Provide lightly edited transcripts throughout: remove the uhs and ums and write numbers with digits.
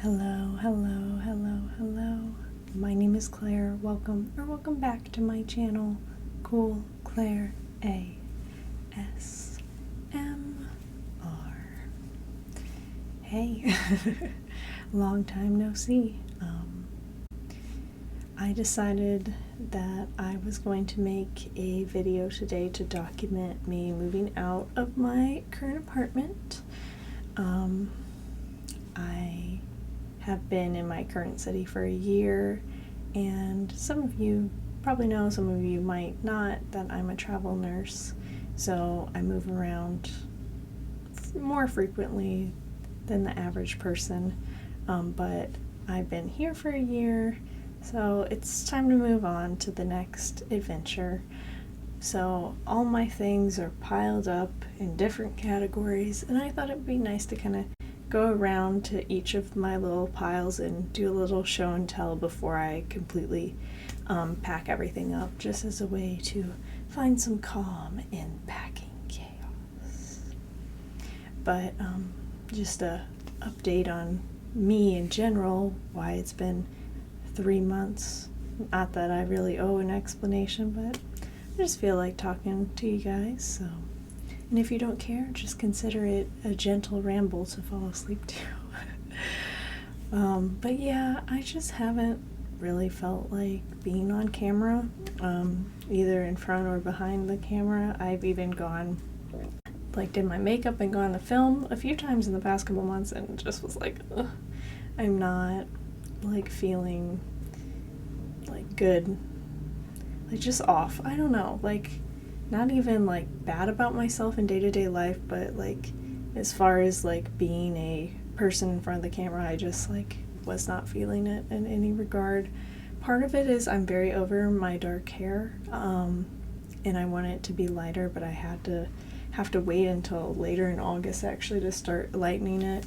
Hello, hello, hello, hello. My name is Claire. Welcome back to my channel, Cool Claire ASMR. Hey, long time no see. I decided that I was going to make a video today to document me moving out of my current apartment. I have been in my current city for a year, and some of you probably know, some of you might not, that I'm a travel nurse, so I move around more frequently than the average person, but I've been here for a year, so it's time to move on to the next adventure. So all my things are piled up in different categories, and I thought it would be nice to kind of go around to each of my little piles and do a little show and tell before I completely pack everything up, just as a way to find some calm in packing chaos. But just a update on me in general, why it's been 3 months. Not that I really owe an explanation, but I just feel like talking to you guys, so. And if you don't care, just consider it a gentle ramble to fall asleep to. But yeah, I just haven't really felt like being on camera, either in front or behind the camera. I've even gone, did my makeup and gone to film a few times in the past couple months and just was like, ugh, I'm not, feeling, good. Just off. I don't know, not even bad about myself in day-to-day life, but as far as being a person in front of the camera, I just was not feeling it in any regard. Part of it is I'm very over my dark hair, and I want it to be lighter, but I have to wait until later in August actually to start lightening it.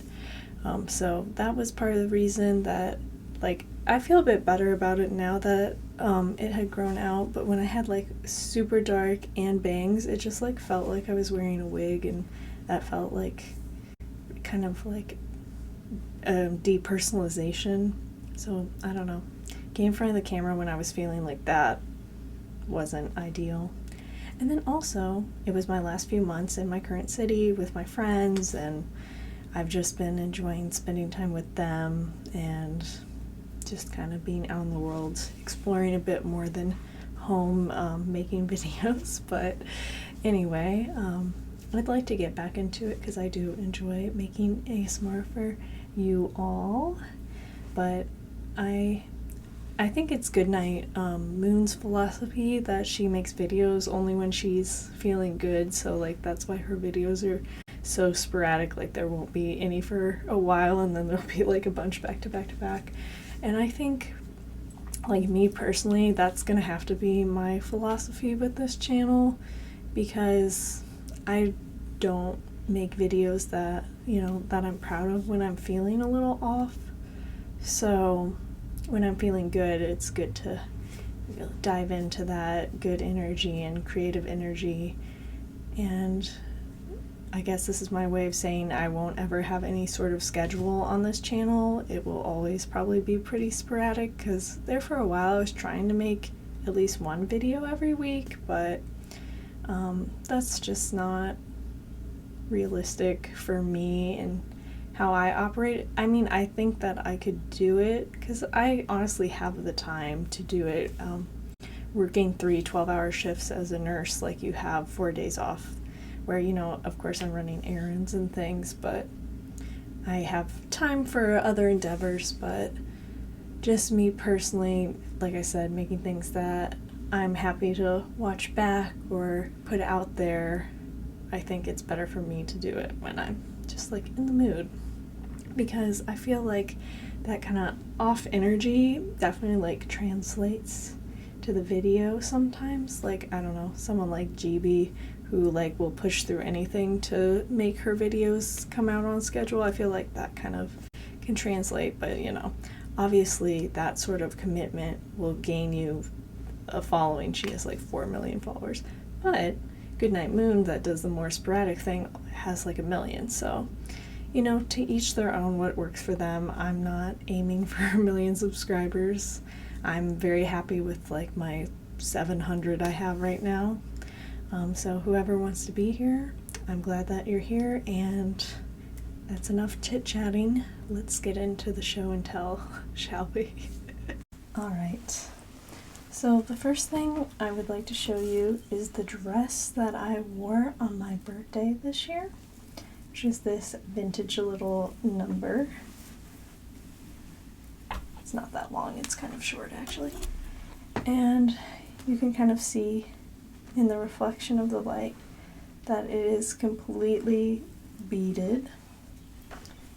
So that was part of the reason that I feel a bit better about it now that it had grown out, but when I had super dark and bangs, it just felt like I was wearing a wig, and that felt kind of depersonalization. So I don't know, getting in front of the camera when I was feeling like that wasn't ideal. And then also, it was my last few months in my current city with my friends, and I've just been enjoying spending time with them and just kind of being out in the world, exploring a bit more than home, making videos. But anyway, I'd like to get back into it because I do enjoy making ASMR for you all. But I think it's Goodnight Moon's philosophy that she makes videos only when she's feeling good, so that's why her videos are so sporadic. There won't be any for a while, and then there'll be a bunch back to back to back. And I think, me personally, that's gonna have to be my philosophy with this channel, because I don't make videos that, that I'm proud of when I'm feeling a little off. So when I'm feeling good, it's good to dive into that good energy and creative energy. And I guess this is my way of saying I won't ever have any sort of schedule on this channel. It will always probably be pretty sporadic, because there for a while I was trying to make at least one video every week, but that's just not realistic for me and how I operate. I mean, I think that I could do it because I honestly have the time to do it. Working 3 12-hour shifts as a nurse, you have 4 days off, where, of course I'm running errands and things, but I have time for other endeavors. But just me personally, like I said, making things that I'm happy to watch back or put out there, I think it's better for me to do it when I'm just in the mood, because I feel that kind of off energy definitely translates to the video sometimes. I don't know, someone like GB who will push through anything to make her videos come out on schedule. I feel that kind of can translate, but obviously that sort of commitment will gain you a following. She has 4 million followers, but Goodnight Moon, that does the more sporadic thing, has 1 million. So you know, to each their own what works for them. I'm not aiming for a million subscribers. I'm very happy with like my 700 I have right now. So whoever wants to be here, I'm glad that you're here, and that's enough chit-chatting. Let's get into the show and tell, shall we? Alright, so the first thing I would like to show you is the dress that I wore on my birthday this year, which is this vintage little number. It's not that long, it's kind of short actually. And you can kind of see in the reflection of the light that it is completely beaded.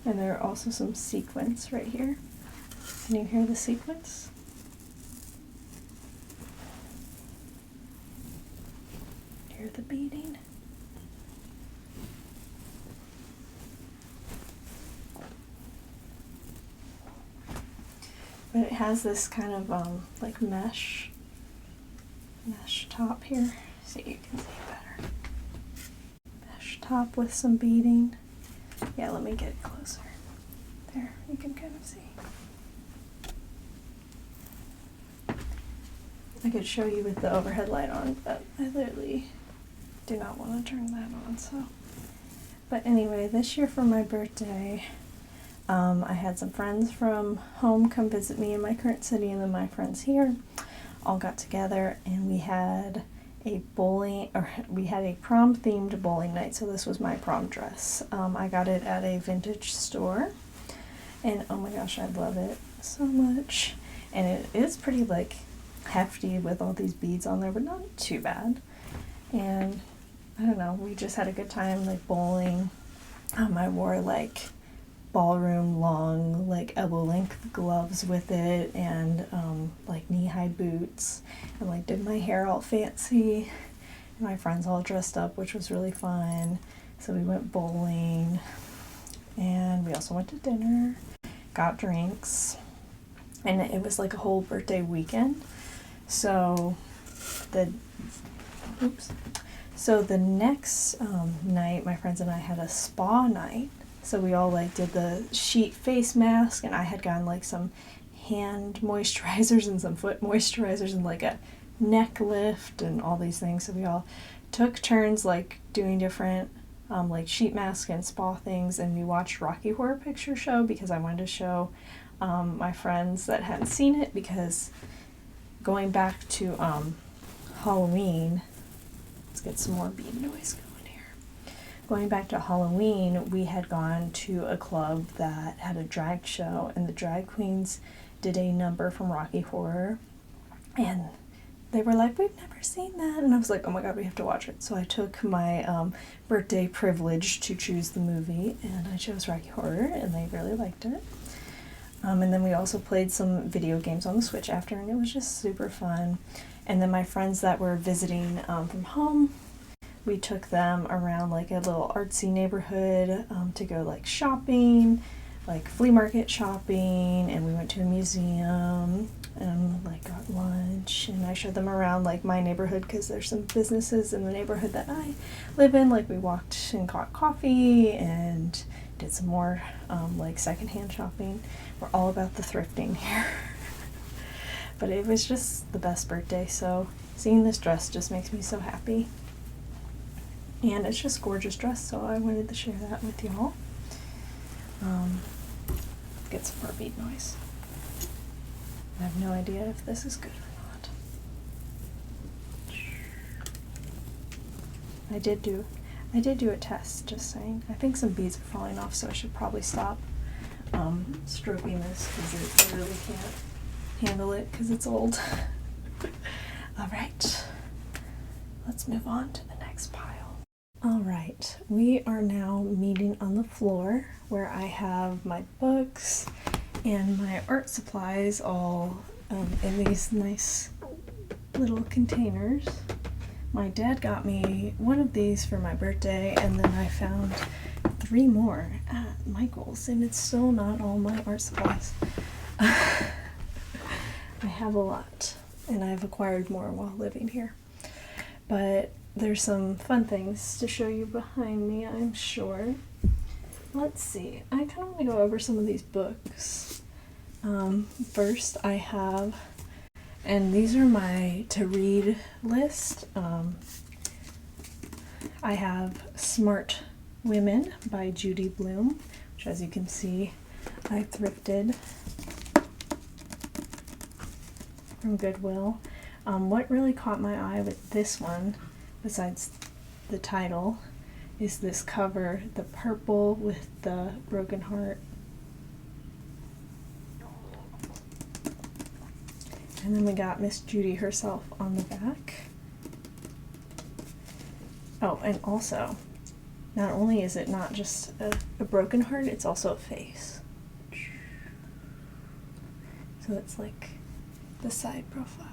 And there are also some sequins right here. Can you hear the sequins? Hear the beading? But it has this kind of like mesh top here, so you can see better. Mesh top with some beading. Yeah, let me get it closer. There, you can kind of see. I could show you with the overhead light on, but I literally do not want to turn that on, so. But anyway, this year for my birthday, I had some friends from home come visit me in my current city, and then my friends here all got together, and we had a prom themed bowling night. So this was my prom dress. I got it at a vintage store, and oh my gosh, I love it so much. And it is pretty like hefty with all these beads on there, but not too bad. And I don't know, we just had a good time like bowling. I wore like ballroom long, like elbow length gloves with it, and like knee-high boots, and like did my hair all fancy. And my friends all dressed up, which was really fun. So we went bowling, and we also went to dinner, got drinks, and it was like a whole birthday weekend. So the next night, my friends and I had a spa night. So we all like did the sheet face mask, and I had gotten like some hand moisturizers and some foot moisturizers and like a neck lift and all these things. So we all took turns like doing different like sheet mask and spa things, and we watched Rocky Horror Picture Show because I wanted to show my friends that hadn't seen it, because going back to Halloween, let's get some more bead noise going. Going back to Halloween, we had gone to a club that had a drag show, and the drag queens did a number from Rocky Horror, and they were like, we've never seen that, and I was like, oh my god, we have to watch it. So I took my birthday privilege to choose the movie, and I chose Rocky Horror, and they really liked it. And then we also played some video games on the Switch after, and it was just super fun. And then my friends that were visiting from home, we took them around like a little artsy neighborhood to go like shopping, like flea market shopping, and we went to a museum and like got lunch, and I showed them around like my neighborhood because there's some businesses in the neighborhood that I live in. Like we walked and got coffee and did some more like secondhand shopping. We're all about the thrifting here. But it was just the best birthday, so seeing this dress just makes me so happy. And it's just a gorgeous dress, so I wanted to share that with y'all. Get some more bead noise. I have no idea if this is good or not. I did do a test, just saying. I think some beads are falling off, so I should probably stop stroking this, because I really can't handle it because it's old. Alright, let's move on to the next pile. Alright, we are now meeting on the floor where I have my books and my art supplies all in these nice little containers. My dad got me one of these for my birthday, and then I found 3 more at Michael's, and it's still not all my art supplies. I have a lot, and I've acquired more while living here. But there's some fun things to show you behind me, I'm sure. let's see. I kind of want to go over some of these books. First, I have, and these are my to-read list. I have Smart Women by Judy Blume, which, as you can see, I thrifted from Goodwill. What really caught my eye with this one, besides the title, is this cover, the purple with the broken heart. And then we got Miss Judy herself on the back. Oh, and also, not only is it not just a broken heart, it's also a face. So it's like the side profile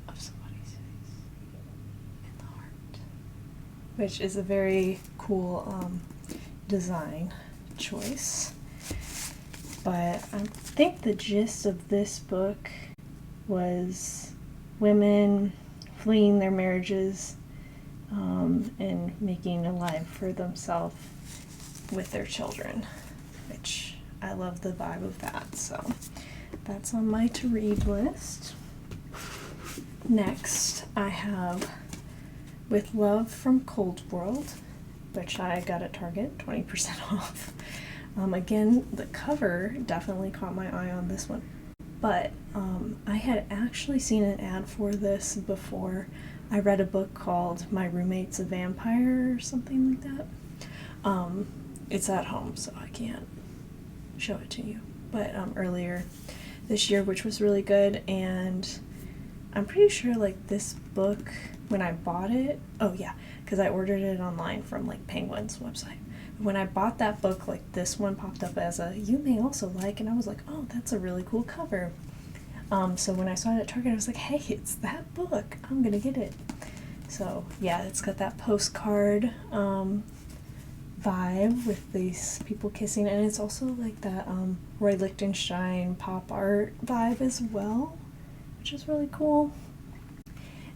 of somebody's face in the heart, which is a very cool design choice. But I think the gist of this book was women fleeing their marriages and making a life for themselves with their children, which I love the vibe of that. So that's on my to-read list. Next, I have With Love from Cold World, which I got at Target, 20% off. Again, the cover definitely caught my eye on this one. But I had actually seen an ad for this before. I read a book called My Roommate's a Vampire or something like that. It's at home, so I can't show it to you. But earlier this year, which was really good, and I'm pretty sure like this book, when I bought it, oh yeah, because I ordered it online from like Penguin's website. When I bought that book, like this one popped up as a you may also like, and I was like, oh, that's a really cool cover. So when I saw it at Target, I was like, hey, it's that book. I'm gonna get it. So yeah, it's got that postcard vibe with these people kissing, and it's also like that Roy Lichtenstein pop art vibe as well, which is really cool.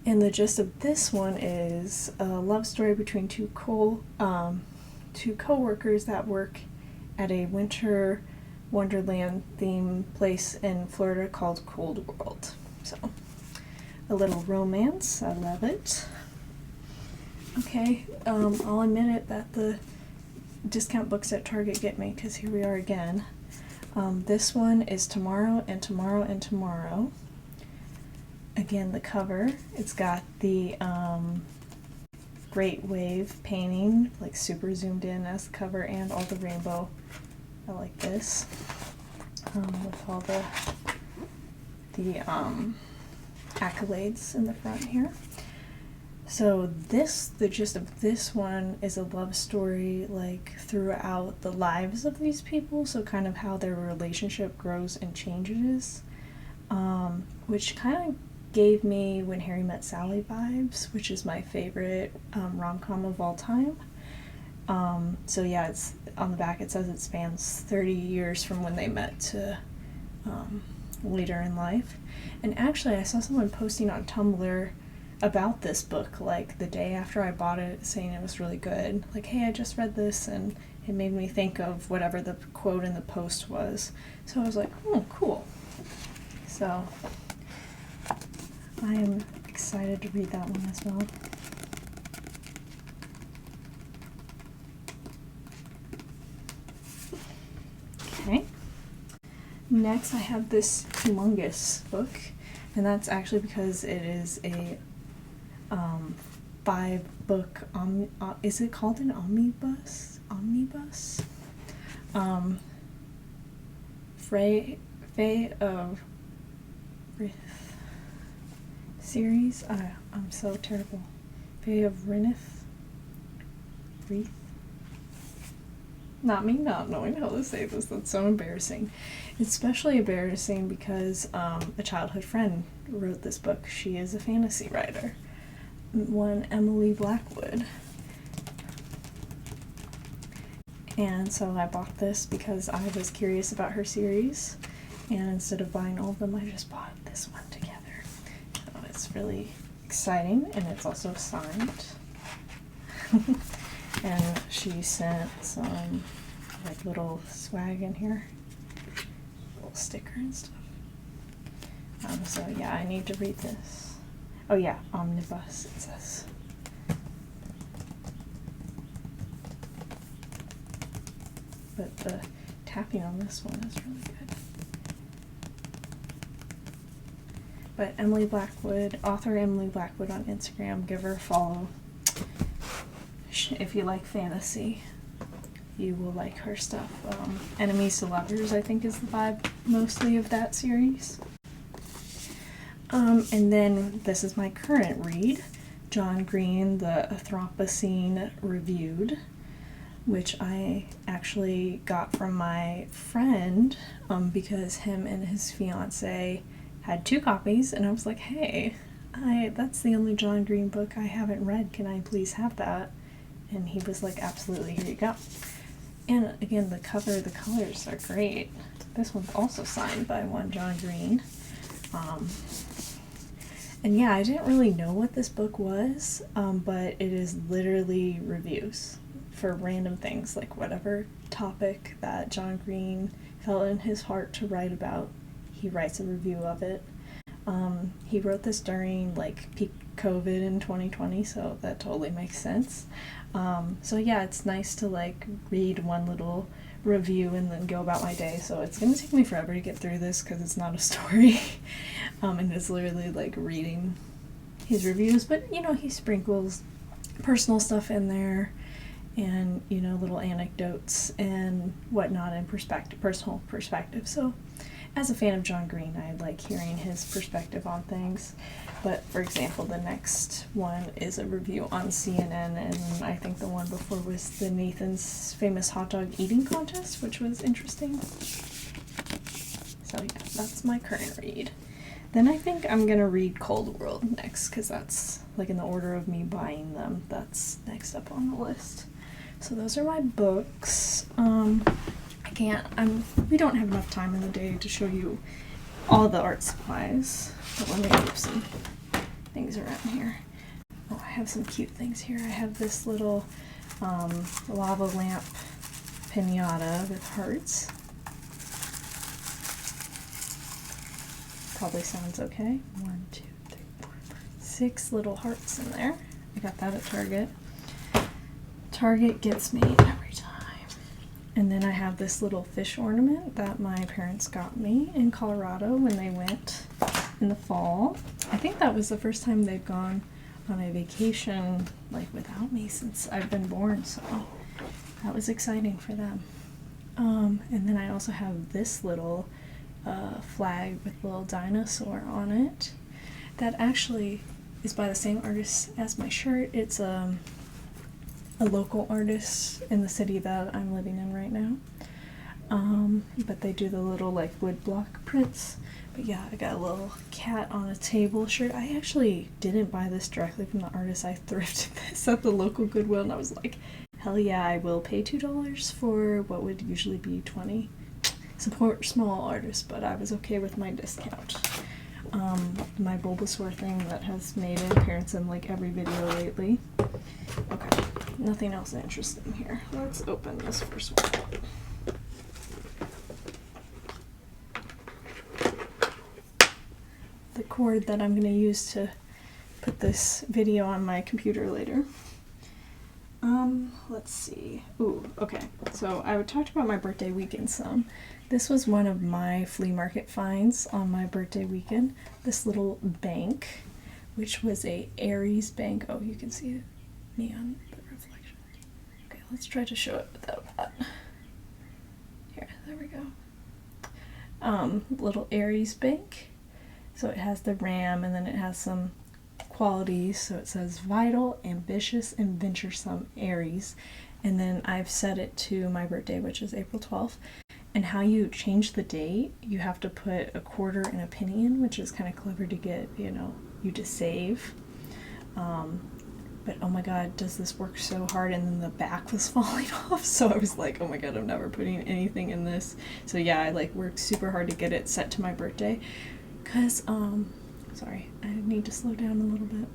And the gist of this one is a love story between two co-workers that work at a winter wonderland theme place in Florida called Cold World. So a little romance, I love it. Okay, I'll admit it that the discount books at Target get me, because here we are again. This one is Tomorrow and Tomorrow and Tomorrow. Again, the cover, it's got the Great Wave painting, like super zoomed in as the cover, and all the rainbow. I like this, with all the accolades in the front here. So the gist of this one is a love story like throughout the lives of these people, so kind of how their relationship grows and changes, which kind of gave me When Harry Met Sally vibes, which is my favorite rom-com of all time. So yeah, it's on the back, it says it spans 30 years from when they met to later in life. And actually, I saw someone posting on Tumblr about this book like the day after I bought it, saying it was really good. Like, hey, I just read this and it made me think of whatever the quote in the post was. So I was like, oh, cool. So I am excited to read that one as well. Okay. Next, I have this humongous book, and that's actually because it is a 5-book is it called an omnibus? Fae of Rith series. I'm so terrible. Fae of Rinith. Wreath. Not me not knowing how to say this. That's so embarrassing. It's especially embarrassing because a childhood friend wrote this book. She is a fantasy writer. One Emily Blackwood. And so I bought this because I was curious about her series, and instead of buying all of them, I just bought this one together. So it's really exciting, and it's also signed. And she sent some like little swag in here, little sticker and stuff. So yeah, I need to read this. Oh yeah, omnibus it says. But the tapping on this one is really good. But Emily Blackwood, author Emily Blackwood on Instagram, give her a follow. If you like fantasy, you will like her stuff. Enemies to Lovers, I think, is the vibe mostly of that series. And then this is my current read, John Green, The Anthropocene Reviewed, which I actually got from my friend because him and his fiance had 2 copies, and I was like, hey, that's the only John Green book I haven't read. Can I please have that? And he was like, absolutely, here you go. And again, the cover, the colors are great. This one's also signed by one John Green. And yeah, I didn't really know what this book was, but it is literally reviews for random things, like whatever topic that John Green felt in his heart to write about, he writes a review of it. He wrote this during like peak COVID in 2020, so that totally makes sense. So yeah, it's nice to like read one little review and then go about my day. So it's gonna take me forever to get through this because it's not a story. And it's literally like reading his reviews, but you know, he sprinkles personal stuff in there and, you know, little anecdotes and whatnot in personal perspective. So as a fan of John Green, I like hearing his perspective on things. But for example, the next one is a review on CNN, and I think the one before was the Nathan's Famous Hot Dog Eating Contest, which was interesting. So yeah, that's my current read. Then I think I'm gonna read Cold World next, because that's like in the order of me buying them. That's next up on the list. So those are my books. We don't have enough time in the day to show you all the art supplies. But let me move some things around here. Oh, I have some cute things here. I have this little lava lamp pinata with hearts. Probably sounds okay. 1, 2, 3, 4, 5, 6 little hearts in there. I got that at Target. Target gets me every time. And then I have this little fish ornament that my parents got me in Colorado when they went in the fall. I think that was the first time they've gone on a vacation like without me since I've been born, so that was exciting for them. And then I also have this little flag with a little dinosaur on it that actually is by the same artist as my shirt. It's a local artist in the city that I'm living in right now. But they do the little like wood block prints. But yeah, I got a little cat on a table shirt. I actually didn't buy this directly from the artist. I thrifted this at the local Goodwill, and I was like, hell yeah, I will pay $2 for what would usually be $20. Support small artists, but I was okay with my discount. My Bulbasaur thing that has made an appearance in like every video lately. Okay, nothing else interesting here. Let's open this first one up. The cord that I'm going to use to put this video on my computer later. Let's see. Ooh, okay. So I talked about my birthday weekend some. This was one of my flea market finds on my birthday weekend. This little bank, which was a Aries bank. Oh, you can see me on the reflection. Okay, let's try to show it without that. Here, there we go. Little Aries bank. So it has the ram, and then it has some qualities. So it says vital, ambitious, and venturesome Aries. And then I've set it to my birthday, which is April 12th. And how you change the date, you have to put a quarter and a penny in, which is kind of clever to get, you know, you to save. But oh my god, does this work so hard? And then the back was falling off, so I was like, oh my god, I'm never putting anything in this. So yeah, I like worked super hard to get it set to my birthday. Cause, sorry, I need to slow down a little bit.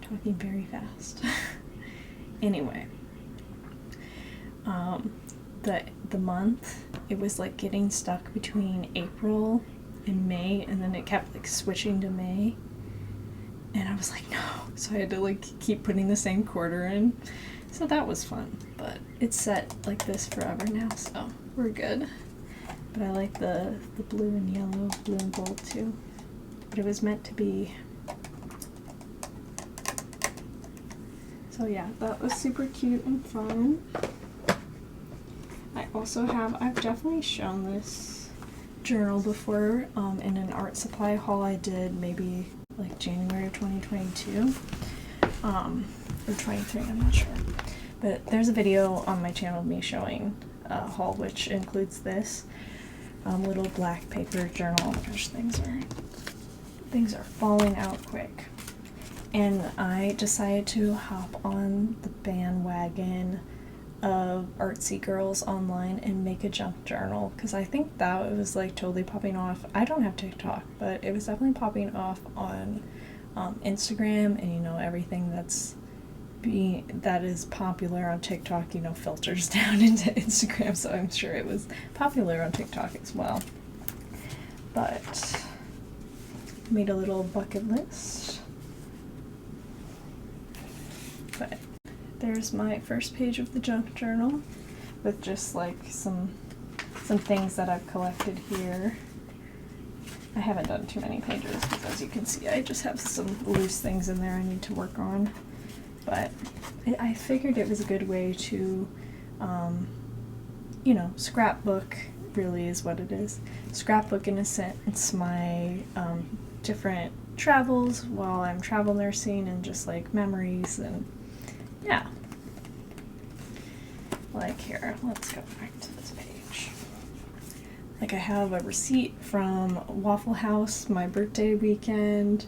Talking very fast. Anyway, the month, it was like getting stuck between April and May, and then it kept like switching to May. And I was like, no. So I had to like keep putting the same quarter in. So that was fun. But it's set like this forever now, so we're good. But I like the blue and yellow, blue and gold too. But it was meant to be. So yeah, that was super cute and fun. I also have, I've definitely shown this journal before in an art supply haul I did maybe like January of 2022 or 23, I'm not sure. But there's a video on my channel of me showing a haul which includes this little black paper journal. Gosh, things are falling out quick. And I decided to hop on the bandwagon of artsy girls online and make a junk journal, because I think that was like totally popping off. I don't have TikTok, but it was definitely popping off on Instagram, and you know, everything that is popular on TikTok, you know, filters down into Instagram, so I'm sure it was popular on TikTok as well. But made a little bucket list. But there's my first page of the junk journal with just like some things that I've collected here. I haven't done too many pages because, as you can see, I just have some loose things in there I need to work on. But I figured it was a good way to, you know, scrapbook really is what it is. Scrapbook in a sense my different travels while I'm travel nursing and just like memories and yeah. Like here, let's go back to this page. Like I have a receipt from Waffle House, my birthday weekend,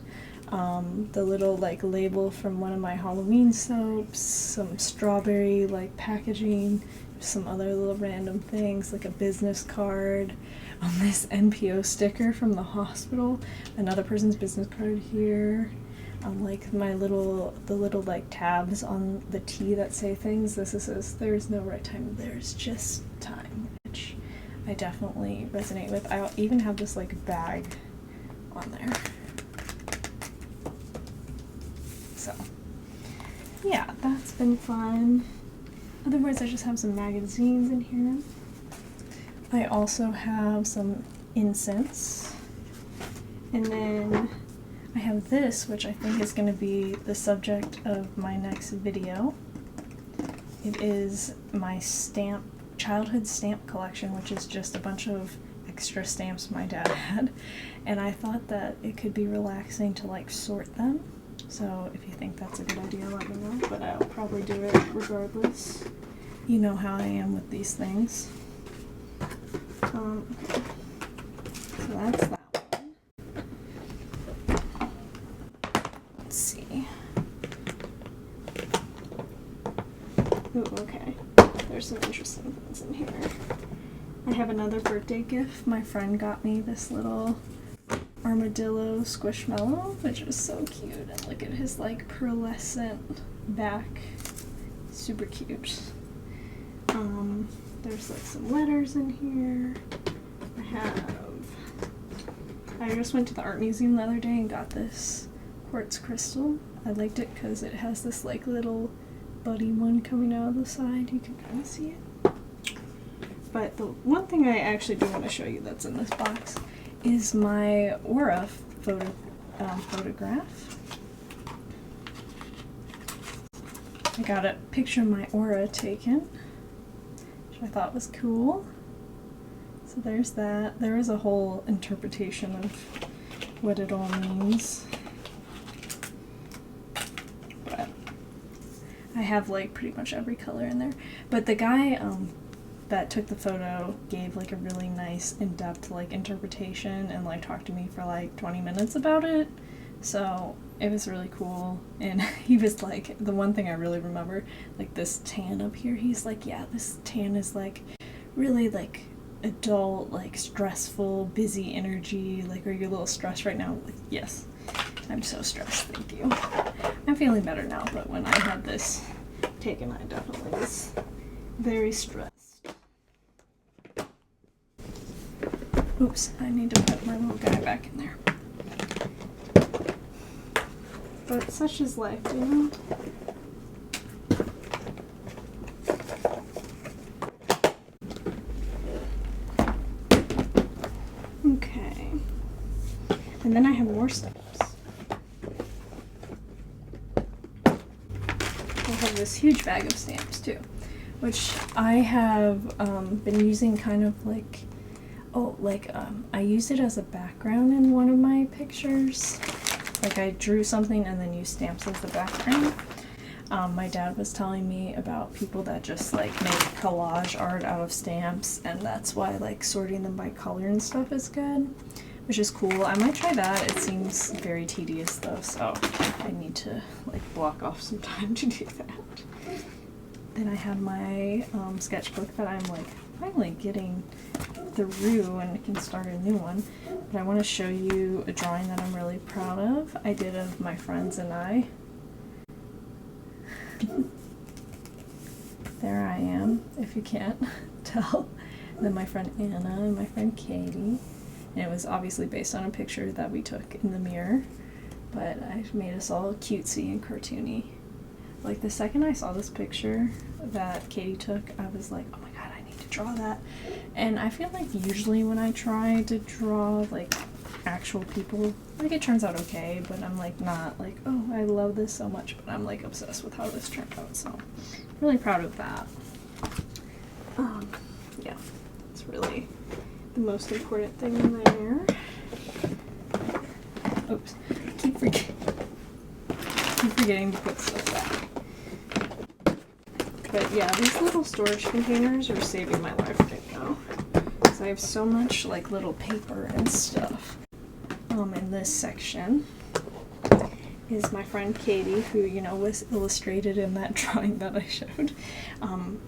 the little like label from one of my Halloween soaps, some strawberry like packaging, some other little random things like a business card, this NPO sticker from the hospital, another person's business card here. Like the little like tabs on the tea that say things. This says there's no right time, there's just time, which I definitely resonate with. I even have this like bag on there. So yeah, that's been fun. Otherwise, I just have some magazines in here. I also have some incense, and then I have this, which I think is going to be the subject of my next video. It is my childhood stamp collection, which is just a bunch of extra stamps my dad had, and I thought that it could be relaxing to like sort them. So if you think that's a good idea, let me know, but I'll probably do it regardless. You know how I am with these things. Okay. So that's that. Let's see. Ooh, okay. There's some interesting things in here. I have another birthday gift. My friend got me this little armadillo squishmallow, which is so cute. And look at his like pearlescent back. Super cute. There's like some letters in here. I just went to the art museum the other day and got this quartz crystal. I liked it because it has this like little buddy one coming out of the side. You can kind of see it. But the one thing I actually do want to show you that's in this box is my aura photograph. I got a picture of my aura taken, which I thought was cool. So there's that. There is a whole interpretation of what it all means. But I have like pretty much every color in there. But the guy that took the photo gave like a really nice in-depth like interpretation and like talked to me for like 20 minutes about it. So it was really cool. And he was like, the one thing I really remember, like this tan up here, he's like, yeah, this tan is like really like adult, like stressful, busy energy. Like, are you a little stressed right now? Like, yes, I'm so stressed, thank you. I'm feeling better now, but when I had this taken, I definitely was very stressed. Oops, I need to put my little guy back in there. But such is life, you know? Okay. And then I have more stamps. I have this huge bag of stamps too, which I have been using kind of like, I used it as a background in one of my pictures. Like I drew something and then used stamps as the background. My dad was telling me about people that just like make collage art out of stamps, and that's why like sorting them by color and stuff is good, which is cool. I might try that. It seems very tedious though, so I need to like block off some time to do that. Then I have my sketchbook that I'm like finally getting through and I can start a new one. But I want to show you a drawing that I'm really proud of. I did of my friends and I. There I am, if you can't tell. And then my friend Anna and my friend Katie. And it was obviously based on a picture that we took in the mirror, but I made us all cutesy and cartoony. Like the second I saw this picture that Katie took, I was like, oh my god, I need to draw that. And I feel like usually when I try to draw like actual people, like it turns out okay, but I'm like not like, oh, I love this so much, but I'm like obsessed with how this turned out, so I'm really proud of that. Yeah, it's really the most important thing in there. Oops, I keep forgetting to put stuff back. But yeah, these little storage containers are saving my life right now, because I have so much like little paper and stuff. In this section is my friend Katie, who, you know, was illustrated in that drawing that I showed.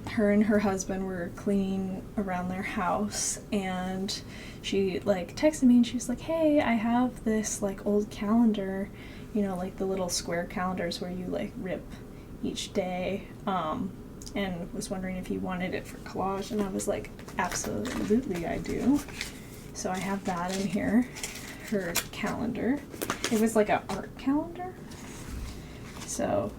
Her and her husband were cleaning around their house, and she like texted me and she was like, hey, I have this like old calendar, you know, like the little square calendars where you like rip each day, and was wondering if you wanted it for collage. And I was like, absolutely I do. So I have that in here, her calendar. It was like an art calendar. So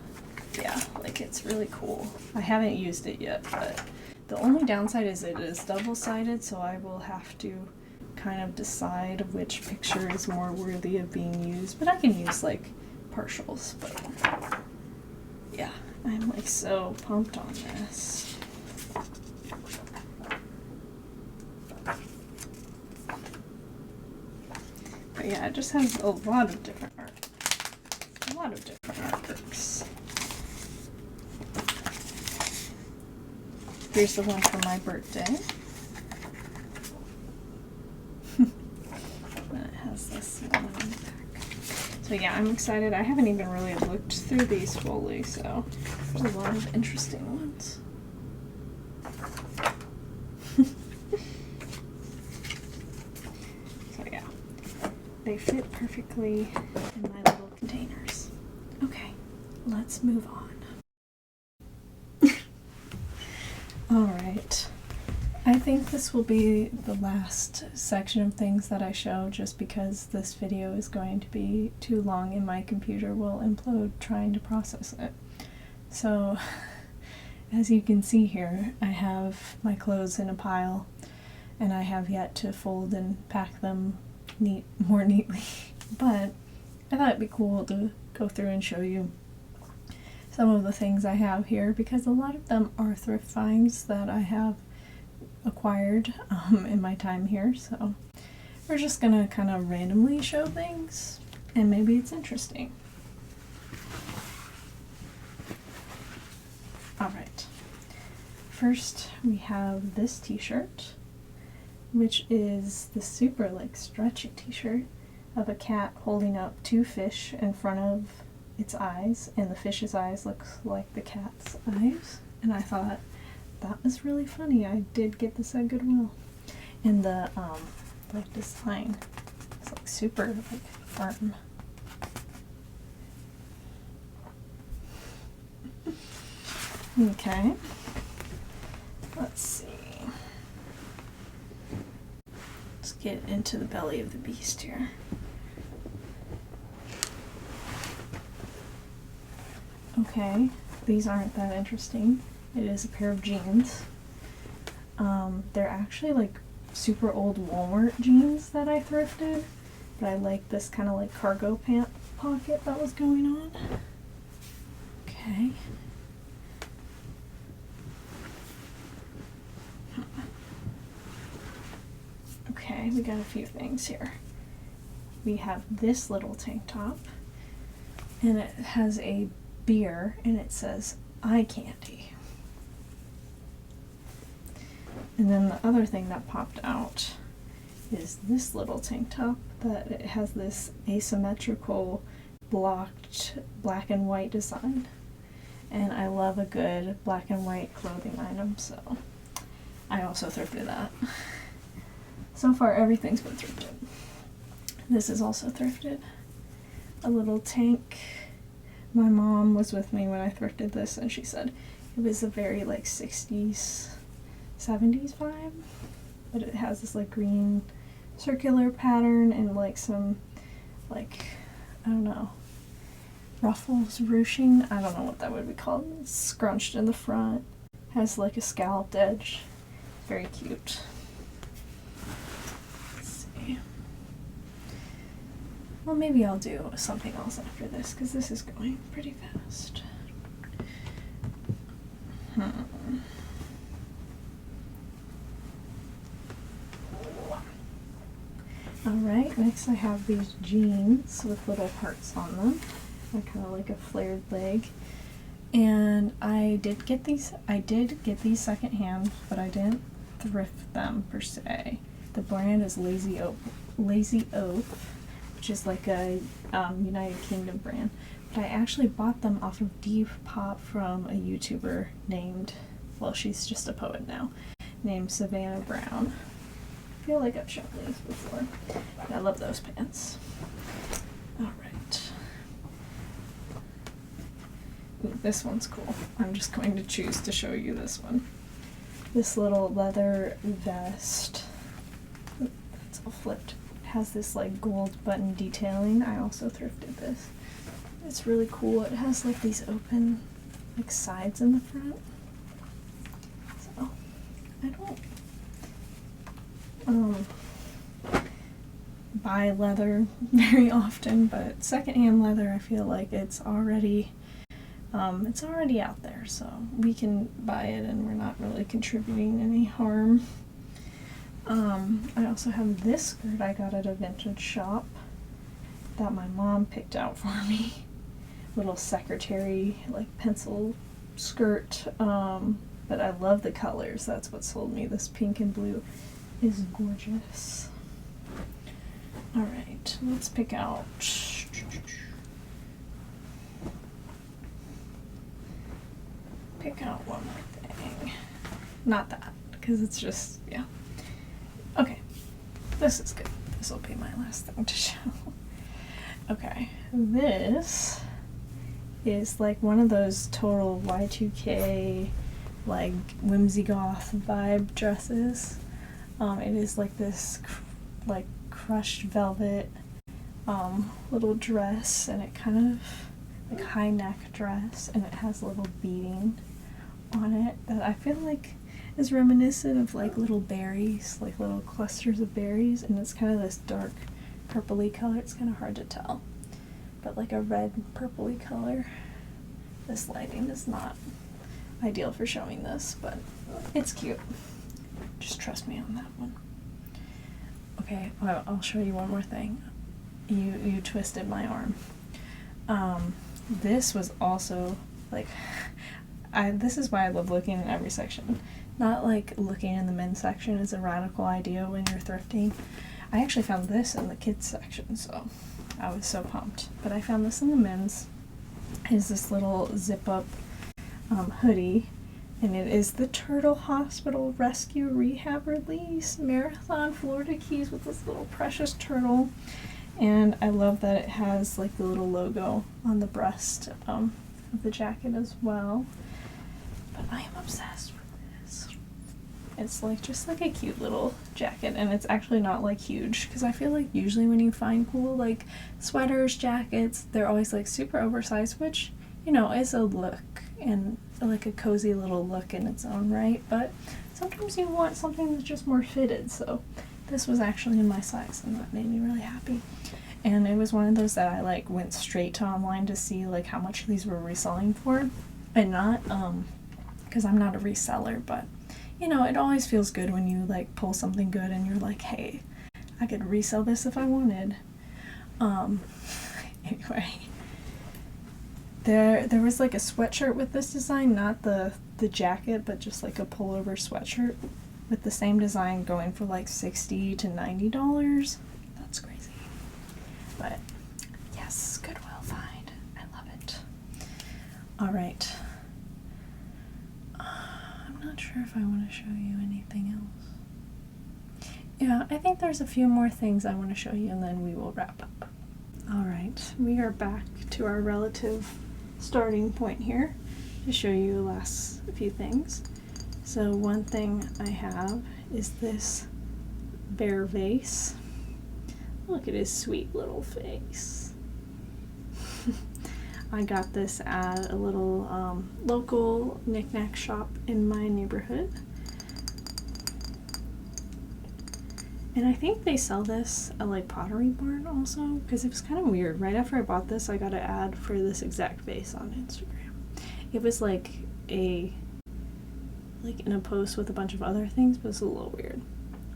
yeah, like it's really cool. I haven't used it yet, but the only downside is it is double-sided, so I will have to kind of decide which picture is more worthy of being used. But I can use like partials, but yeah, I'm like so pumped on this. But yeah, it just has a lot of different art. A lot of different artworks. Here's the one for my birthday. And it has this one on the back. So yeah, I'm excited. I haven't even really looked through these fully, so there's a lot of interesting ones. So yeah, they fit perfectly in my little containers. Okay, let's move on. Alright, I think this will be the last section of things that I show, just because this video is going to be too long and my computer will implode trying to process it. So, as you can see here, I have my clothes in a pile, and I have yet to fold and pack them more neatly. But I thought it'd be cool to go through and show you some of the things I have here, because a lot of them are thrift finds that I have acquired in my time here. So we're just gonna kind of randomly show things, and maybe it's interesting. Alright, first we have this t-shirt, which is the super like stretchy t-shirt of a cat holding up two fish in front of its eyes, and the fish's eyes looks like the cat's eyes, and I thought that was really funny. I did get this at Goodwill. And the like design is like super like firm. Okay. Let's see. Let's get into the belly of the beast here. Okay, these aren't that interesting. It is a pair of jeans. They're actually like super old Walmart jeans that I thrifted, but I like this kind of like cargo pant pocket that was going on. Okay. Okay, we got a few things here. We have this little tank top, and it has a beer, and it says eye candy. And then the other thing that popped out is this little tank top that it has this asymmetrical blocked black and white design. And I love a good black and white clothing item, so I also thrifted that. So far everything's been thrifted. This is also thrifted. A little tank. My mom was with me when I thrifted this, and she said it was a very like 60s, 70s vibe, but it has this like green circular pattern and like some like, I don't know, ruffles, ruching, I don't know what that would be called. It's scrunched in the front, has like a scalloped edge. Very cute. Let's see. Well, maybe I'll do something else after this, because this is going pretty fast. Alright, next I have these jeans with little hearts on them. They're kind of like a flared leg. And I did get these secondhand, but I didn't thrift them per se. The brand is Lazy Oaf, which is like a United Kingdom brand. But I actually bought them off of Depop from a YouTuber named, well, she's just a poet now, named Savannah Brown. I feel like I've shown these before. And I love those pants. Alright. Ooh, this one's cool. I'm just going to choose to show you this one. This little leather vest. Ooh, it's all flipped. It has this like gold button detailing. I also thrifted this. It's really cool. It has like these open like sides in the front. So I don't buy leather very often, but secondhand leather, I feel like it's already out there, so we can buy it and we're not really contributing any harm. I also have this skirt I got at a vintage shop that my mom picked out for me. Little secretary, like pencil skirt, but I love the colors. That's what sold me. This pink and blue is gorgeous. Alright, let's pick out one more thing. Not that, because it's just, yeah. Okay, this is good. This will be my last thing to show. Okay, this is like one of those total Y2K, like whimsy goth vibe dresses. It is like this like crushed velvet little dress, and it kind of like high neck dress, and it has a little beading on it that I feel like is reminiscent of like little berries, like little clusters of berries, and it's kind of this dark purpley color. It's kind of hard to tell, but like a red purpley color. This lighting is not ideal for showing this, but it's cute. Just trust me on that one. Okay, I'll show you one more thing. You twisted my arm. This was also like, this is why I love looking in every section. Not like looking in the men's section is a radical idea when you're thrifting. I actually found this in the kids section, so I was so pumped. But I found this in the men's. Is this little zip up hoodie, and it is the Turtle Hospital Rescue Rehab Release Marathon Florida Keys with this little precious turtle. And I love that it has like the little logo on the breast of the jacket as well. But I am obsessed with this. It's like just like a cute little jacket, and it's actually not like huge, because I feel like usually when you find cool like sweaters, jackets, they're always like super oversized, which, you know, is a look and like a cozy little look in its own right, but sometimes you want something that's just more fitted, so this was actually in my size, and that made me really happy. And it was one of those that I like went straight to online to see like how much these were reselling for, and not because I'm not a reseller, but you know, it always feels good when you like pull something good and you're like, hey, I could resell this if I wanted. Anyway, there was like a sweatshirt with this design, not the jacket, but just like a pullover sweatshirt with the same design going for like $60 to $90. That's crazy. But yes, Goodwill find. I love it. All right. I'm not sure if I want to show you anything else. Yeah, I think there's a few more things I want to show you, and then we will wrap up. All right, we are back to our relative starting point here to show you the last few things. So one thing I have is this bear vase. Look at his sweet little face. I got this at a little local knick-knack shop in my neighborhood. And I think they sell this at like Pottery Barn also, because it was kind of weird. Right after I bought this, I got an ad for this exact vase on Instagram. It was like in a post with a bunch of other things, but it's a little weird.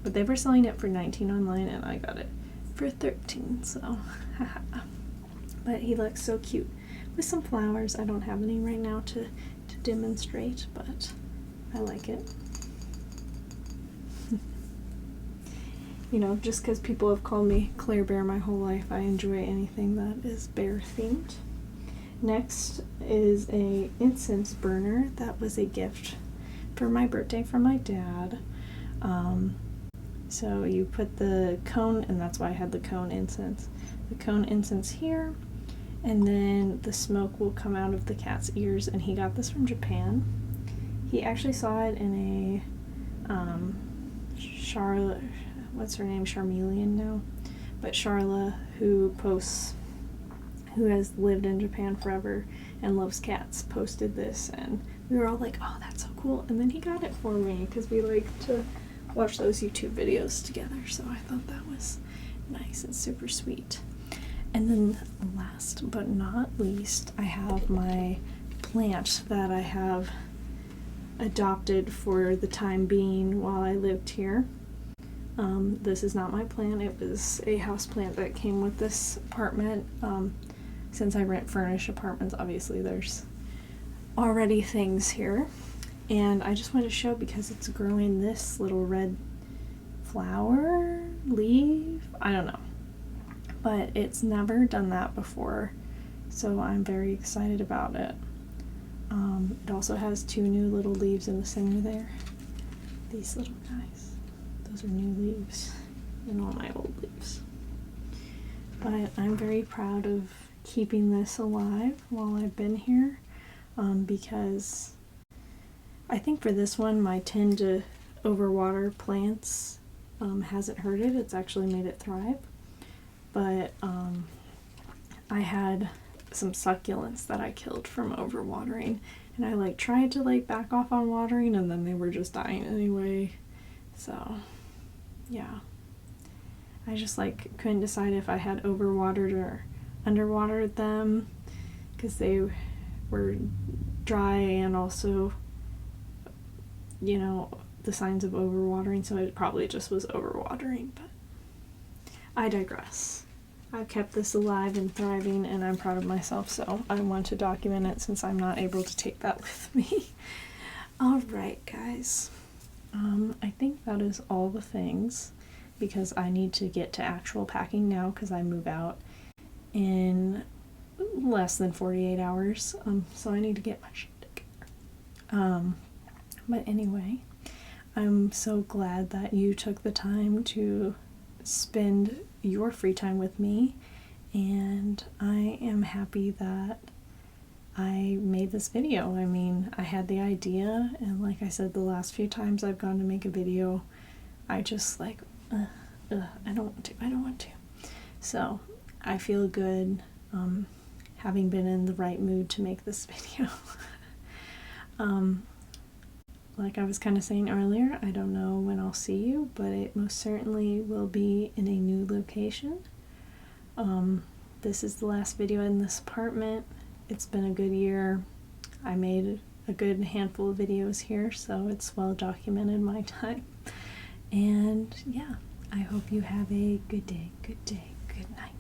But they were selling it for $19 online, and I got it for $13, so haha. But he looks so cute with some flowers. I don't have any right now to demonstrate, but I like it. You know, just because people have called me Claire Bear my whole life, I enjoy anything that is bear themed. Next is a incense burner that was a gift for my birthday from my dad. So you put the cone, and that's why I had the cone incense. The cone incense here, and then the smoke will come out of the cat's ears, and he got this from Japan. He actually saw it in a Charlotte, what's her name, Charmeleon now, but Charla, who has lived in Japan forever and loves cats, posted this, and we were all like, oh, that's so cool. And then he got it for me because we like to watch those YouTube videos together, so I thought that was nice and super sweet. And then last but not least, I have my plant that I have adopted for the time being while I lived here. This is not my plant. It was a house plant that came with this apartment. Since I rent furnished apartments, obviously there's already things here. And I just wanted to show because it's growing this little red flower, leaf, I don't know. But it's never done that before, so I'm very excited about it. It also has 2 new little leaves in the center there. These little guys. Those are new leaves and all my old leaves. But I'm very proud of keeping this alive while I've been here, because I think for this one, my tend to overwater plants hasn't hurt it. It's actually made it thrive. But I had some succulents that I killed from overwatering, and I like tried to like back off on watering, and then they were just dying anyway. So yeah, I just like couldn't decide if I had overwatered or underwatered them, because they were dry and also, you know, the signs of overwatering, so it probably just was overwatering, but I digress. I've kept this alive and thriving, and I'm proud of myself, so I want to document it since I'm not able to take that with me. Alright, guys. I think that is all the things, because I need to get to actual packing now because I move out in less than 48 hours, so I need to get my shit together. But anyway, I'm so glad that you took the time to spend your free time with me, and I am happy that I made this video. I mean, I had the idea, and like I said, the last few times I've gone to make a video, I just like, I don't want to. So I feel good having been in the right mood to make this video. Like I was kind of saying earlier, I don't know when I'll see you, but it most certainly will be in a new location. This is the last video in this apartment. It's been a good year. I made a good handful of videos here, so it's well documented my time. And yeah, I hope you have a good day, good night.